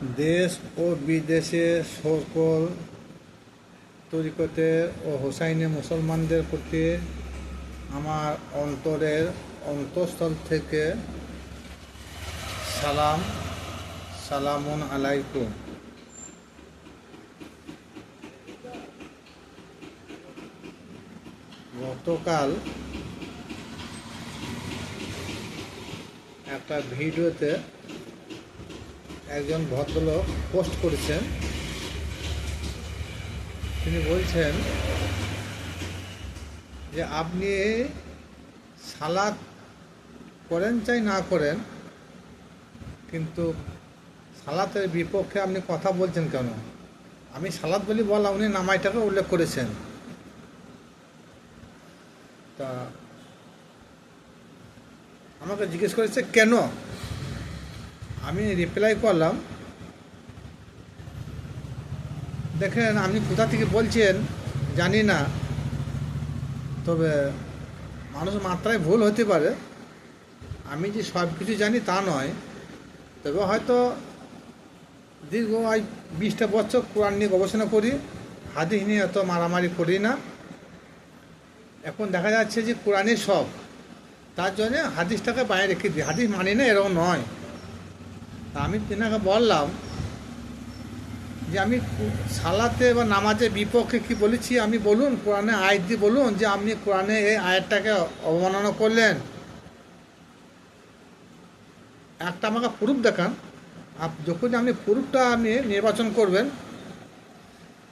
দেশ ও বিদেশে সকল তরিকতের ও হোসাইনি মুসলমানদের প্রতি আমার অন্তরের অন্তঃস্থল থেকে সালামুন আলাইকুম। গতকাল একটা ভিডিওতে একজন ভদ্রলোক পোস্ট করেছেন। তিনি বলছেন যে আপনি সালাত করেন চাই না করেন, কিন্তু সালাতের বিপক্ষে আপনি কথা বলছেন কেন? আমি সালাত বলি বলা, উনি নামাজটাকে উল্লেখ করেছেন। তা আমাকে জিজ্ঞেস করেছে কেন। আমি রিপ্লাই করলাম, দেখেন আপনি কোথা থেকে বলছেন জানি না, তবে মানুষ মাত্রায় ভুল হতে পারে। আমি যে সব কিছু জানি তা নয়, তবে হয়তো দীর্ঘ 20টা বছর কোরআন নিয়ে গবেষণা করি, হাদিস নিয়ে এত মারামারি করি না। এখন দেখা যাচ্ছে যে কোরআনই সব, তার জন্যে হাদিসটাকে বাইরে রেখে দিই, হাদিস মানি না এরকম নয়। তা আমি তেনাকে বললাম যে আমি সালাতে বা নামাজের বিপক্ষে কি বলেছি আমি বলুন, কোরআনে আয়াত দিয়ে বলুন যে আপনি কোরআনে এই আয়াতটাকে অবমাননা করলেন, একটা আমাকে প্রুফ দেখান। যখনই আপনি প্রুফটা আপনি নির্বাচন করবেন,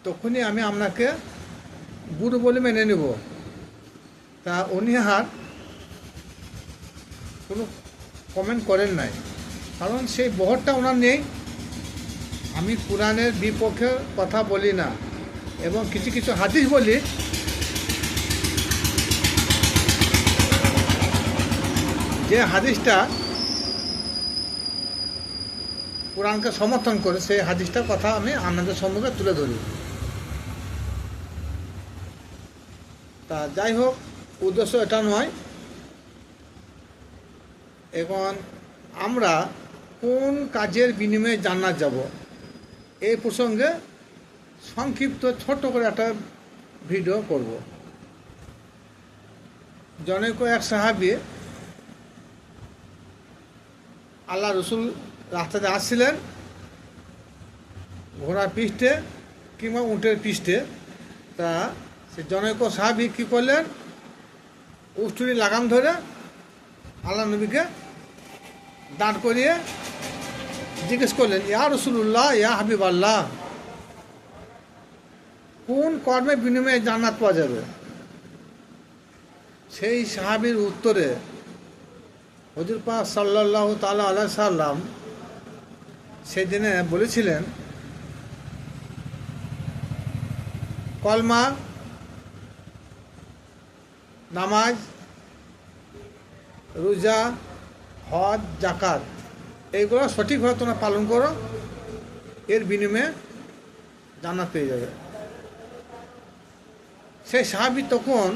তখনই আমি আপনাকে গুরু বলে মেনে নেব। তা উনি আর কোনো কমেন্ট করেন নাই, কারণ সেই বহরটা ওনার নেই। আমি কোরআনের বিপক্ষে কথা বলি না, এবং কিছু কিছু হাদিস বলি যে হাদিসটা কোরআনকে সমর্থন করে, সেই হাদিসটার কথা আমি আপনাদের সম্মুখে তুলে ধরি। তা যাই হোক, উদ্দেশ্য এটা নয়। এখন আমরা কোন কাজের বিনিময়ে জান্নাত যাব, এই প্রসঙ্গে সংক্ষিপ্ত ছোট করে একটা ভিডিও করব। জনৈক এক সাহাবী আল্লাহ রসুল রাস্তাতে আসছিলেন, ঘোড়ার পিঠে কিংবা উটের পিঠে। তা সে জনৈক সাহাবী কী করলেন, উষ্টুরি লাগাম ধরে আল্লাহ নবীকে দাঁড় করিয়ে জিজ্ঞেস করলেন, ইয়া রাসূলুল্লাহ, ইয়া হাবিব আল্লাহ, কোন কর্মের বিনিময়ে জান্নাত পাওয়া যাবে? সেই সাহাবীর উত্তরে হুজুর পাক সাল্লাল্লাহু তাআলা আলাইহি সাল্লাম সেই দিনে বলেছিলেন, কলমা, নামাজ, রোজা, হজ, জাকাত, এইগুলো সঠিকভাবে তোমরা পালন করো, এর বিনিময়ে জান্নাত পেয়ে যাবে। সেই সাহাবী তখন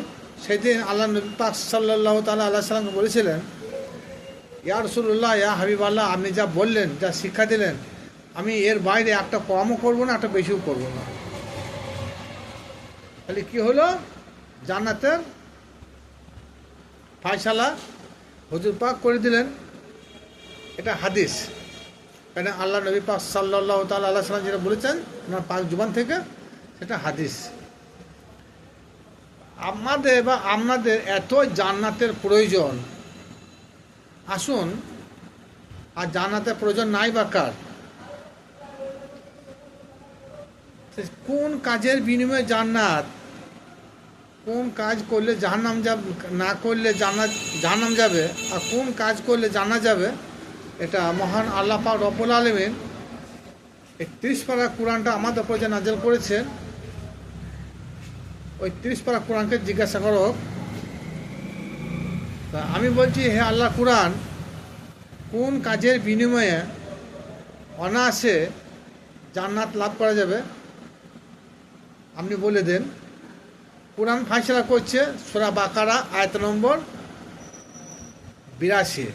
সেদিন আল্লাহ নবী পাক সাল্লাল্লাহু তাআলা আলাইহি সাল্লামকে বলেছিলেন, ইয়া রাসূলুল্লাহ, ইয়া হাবিব আল্লাহ, আপনি যা বললেন, যা শিক্ষা দিলেন, আমি এর বাইরে একটা কমও করবো না, একটা বেশিও করবো না। তাহলে কী হলো, জান্নাতের ফায়সালা হুজুর পাক করে দিলেন। এটা হাদিস, কেন আল্লাহ নবী পাক সাল্লাল্লাহু তাআলা আলাইহি সাল্লাম যেটা বলেছেন ওনার পাক জুবান থেকে, সেটা হাদিস। আমাদের বা আপনাদের এত জান্নাতের প্রয়োজন, আসুন, আর জান্নাতের প্রয়োজন নাই বা কার? কোন কাজের বিনিময়ে জান্নাত, কোন কাজ করলে জাহান্নাম যাবে, না করলে জাহান্নাম যাবে, আর কোন কাজ করলে জান্নাত যাবে, এটা মহান আল্লাহ পাক রব্বুল আলামিন 30 পারা কোরআনটা আমাদের উপর যে নাযিল করেছেন, ওই 30 পারা কোরআনকে জিজ্ঞাসা করো। তা আমি বলছি, হে আল্লাহ কোরআন, কোন কাজের বিনিময়ে অনায়াসে জান্নাত লাভ করা যাবে আপনি বলে দেন। কোরআন ফায়সালা করছে সূরা বাকারা আয়াত নম্বর 82।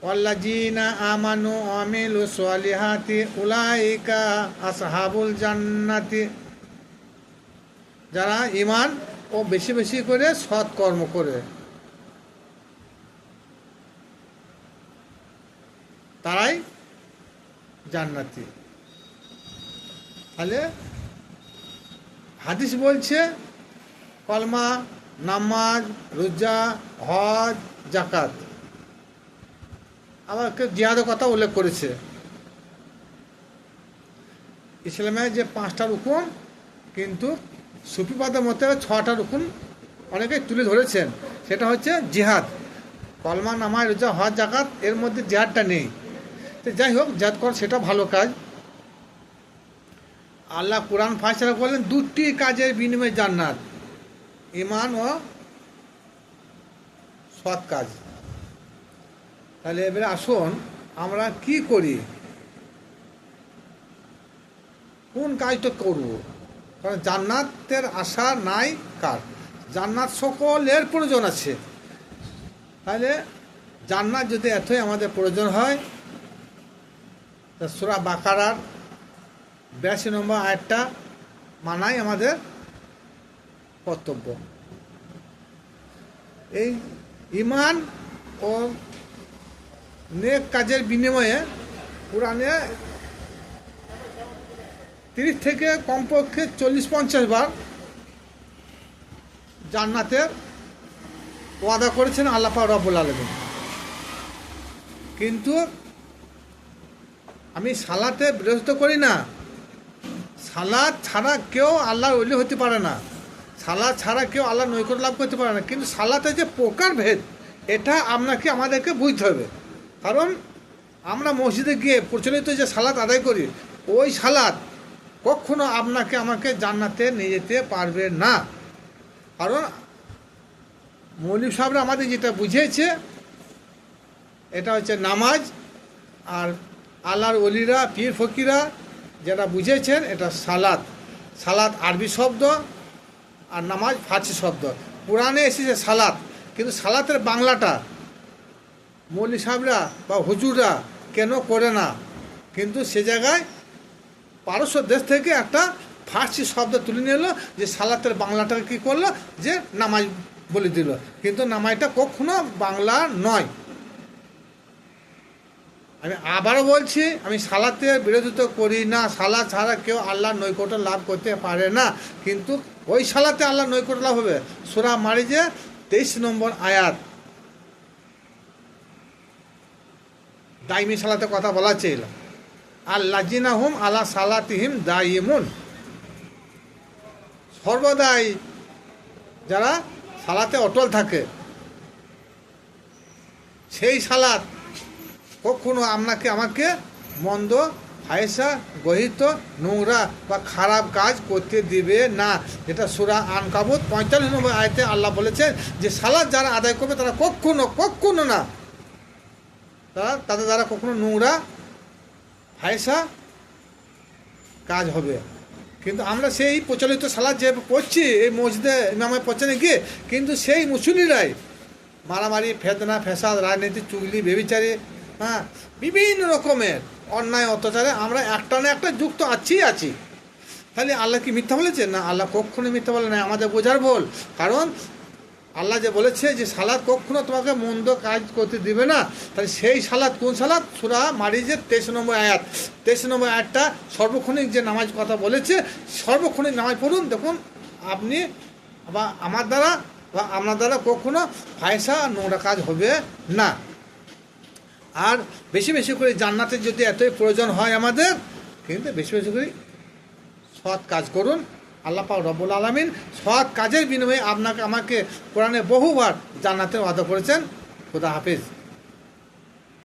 ওয়াল্লাযীনা আমানু ওয়া আমিলুস সালিহাতি উলাইকা আসহাবুল জান্নাতি, যারা ঈমান ও বেশি বেশি করে সৎ কর্ম করে তারাই জান্নাতি। তাহলে হাদিস বলছে কলমা, নামাজ, রোজা, হজ, জাকাত, আবার কেউ জিহাদের কথা উল্লেখ করেছে। ইসলামের যে 5টা রুকুন, কিন্তু সুফিবাদের মতে 6টা রুকুন অনেকে তুলে ধরেছেন। সেটা হচ্ছে জিহাদ, কলমা, নামাজ, রোজা, হজ, জাকাত, এর মধ্যে জিহাদটা নেই। তো যাই হোক, জিহাদ করা সেটা ভালো কাজ। আল্লাহ কোরআন ফায়সালা করলেন 2টি কাজের বিনিময়ে জান্নাত, ঈমান ও সৎ কাজ। তাহলে এবারে আসুন আমরা কি করি, কোন কাজটা করব। কারণ জান্নাতের আশা নাই কার, জান্নাত সকলের প্রয়োজন আছে। তাহলে জান্নাত যদি এতই আমাদের প্রয়োজন হয়, তা সূরা বাকারার 82 নম্বর আয়াতটা মানাই আমাদের কর্তব্য। এই ঈমান ও নেক কাজের বিনিময়ে কোরআনে 30 থেকে কমপক্ষে 40-50 বার জান্নাতের ওয়াদা করেছেন আল্লাহ পাক রব্বুল আলামিন। কিন্তু আমি সালাতে বিরোধিতা করি না। সালাত ছাড়া কেউ আল্লাহর ওলি হতে পারে না, সালাত ছাড়া কেউ আল্লাহর নৈকট্য লাভ করতে পারে না। কিন্তু সালাতের যে প্রকারভেদ, এটা আমাদেরকে বুঝতে হবে। কারণ আমরা মসজিদে গিয়ে প্রচলিত যে সালাত আদায় করি, ওই সালাত কখনো আমাকে জান্নাতে নিয়ে যেতে পারবে না। কারণ মৌলভী সাহেবরা আমাদের যেটা বুঝিয়েছে, এটা হচ্ছে নামাজ, আর আল্লাহর ওলিরা, পীর ফকিরা যেটা বুঝিয়েছেন এটা সালাত। সালাত আরবি শব্দ আর নামাজ ফার্সি শব্দ। কোরআনে এসেছে সালাত, কিন্তু সালাতের বাংলাটা মৌলভী সাহেবরা বা হুজুররা কেন করে না? কিন্তু সে জায়গায় পারস্য দেশ থেকে একটা ফার্সি শব্দ তুলে নিয়ে এলো, যে সালাতের বাংলাটাকে কী করলো, যে নামাজ বলে দিল। কিন্তু নামাজটা কখনো বাংলা নয়। আমি আবারও বলছি, আমি সালাতের বিরোধিতা করি না। সালাত ছাড়া কেউ আল্লাহর নৈকট্য লাভ করতে পারে না। কিন্তু ওই সালাতে আল্লাহর নৈকট্য লাভ হবে। সূরা মারিজে 23 নম্বর আয়াত, দাইমি সালাতের কথা বলা ছিল, আল্লাযিনা হুম আলা সালাতিহিম দাইমুন, সর্বদাই যারা সালাতে অটল থাকে। সেই সালাত কখনো আমাকে মন্দ, ফায়সা, গহিত, নোংরা বা খারাপ কাজ করতে দিবে না। যেটা সূরা আনকাবুত 45 নম্বর আয়াতে আল্লাহ বলেছেন যে সালাত যারা আদায় করবে তারা কখনো না, তাদের দ্বারা কখনো নোংরা, ফায়সা কাজ হবে। কিন্তু আমরা সেই প্রচলিত সালাত যে পড়ছি এই মসজিদে ইমামে পড়ছে নাকি, কিন্তু সেই মুসল্লিরাই মারামারি, ফেতনা, ফ্যাসাদ, রাজনীতি, চুগলি, বেবিচারি, বিভিন্ন রকমের অন্যায় অত্যাচারে আমরা একটা না একটা যুক্ত আছি। তাহলে আল্লাহ কি মিথ্যা বলেছে? না, আল্লাহ কখনো মিথ্যা বলে না, আমাদের বোঝার ভুল। কারণ আল্লাহ যে বলেছে যে সালাত কখনো তোমাকে মন্দ কাজ করতে দিবে না, তাহলে সেই সালাত কোন সালাত? সূরা মারিজের 23 নম্বর আয়াত। 23 নম্বর আয়াতটা সর্বক্ষণিক যে নামাজ কথা বলেছে, সর্বক্ষণিক নামাজ পড়ুন, দেখুন আপনি বা আমার দ্বারা বা আপনার দ্বারা কখনো ফায়সা, নোংরা কাজ হবে না। আর বেশি বেশি করে জান্নাতের যদি এতই প্রয়োজন হয় আমাদের, কিন্তু বেশি বেশি করে সৎ কাজ করুন। আল্লাহ পাক রব্বুল আলামিন সৎ কাজের বিনিময়ে আমাকে কোরআনে বহুবার জান্নাতের ওয়াদা করেছেন। খোদা হাফেজ।